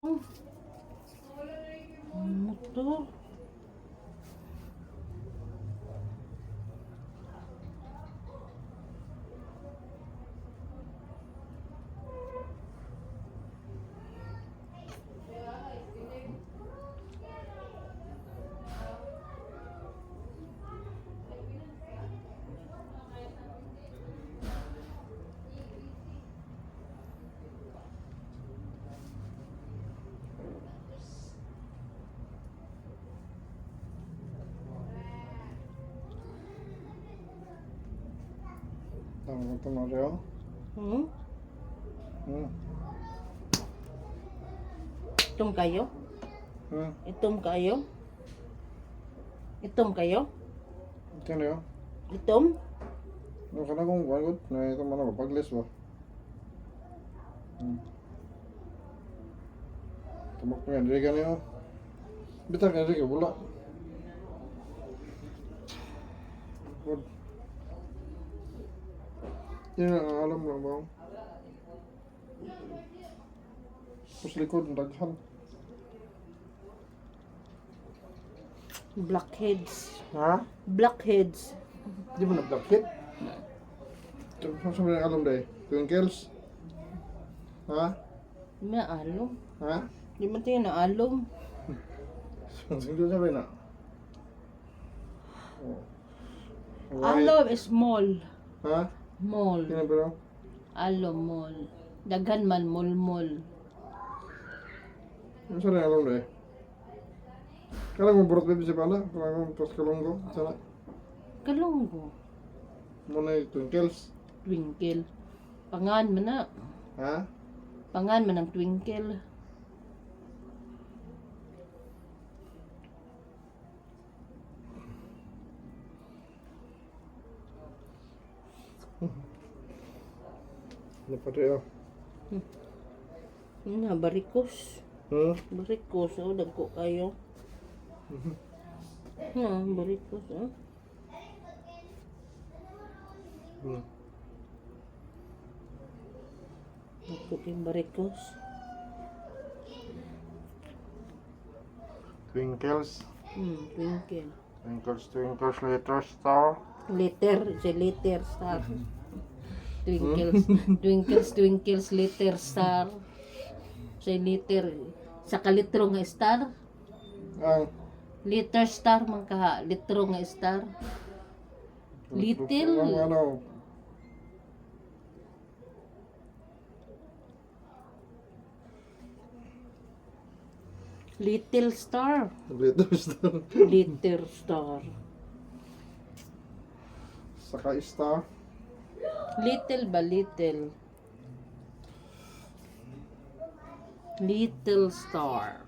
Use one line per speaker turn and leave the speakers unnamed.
Ano to?
Ito na rin.
Hmm? Itom kayo? Itom kayo? Itom kayo?
Ito na yun.
Itom?
Ano ka na kung kuwan ko? Na ito man ako, paglis ba? Tumak mo yan, dili ka na yun. Bitag na dili ka, wala. Good. Yan ang alam lang ba? Tapos likod, daghan.
Blackheads.
Ha?
Blackheads.
Di mo na-blackhead? Saan sabi ng alam dahi? Twinkles? Ha?
Di na alom.
Ha?
Di man tayo na alom.
Saan sabi na? Oh.
Alom is small.
Ha?
Mall.
Yan ba?
Alom, mall. Daghan man, mall.
Ano saan ang alam dahi? Kala mo burot baby sa pala? Kala mo pas kalunggo? Sana?
Kalunggo.
Muna yung twinkles?
Twinkle. Pangan man na.
Ha?
Pangan man ang twinkle.
Ano pa rin oh?
Na, barikos. Barikos, oh, dagko kayo. Barikos, oh. Dagko yung barikos.
Twinkles?
Twinkle.
Twinkles, little star?
Liter, si liter star. Twinkles, liter star. Sa liter, sa kalitro nga star.
Ang?
Liter star man ka, litro nga star. Little.
Ang ano?
Little star.
Little star?
Liter star.
Saka star?
Little ba, little? Little star.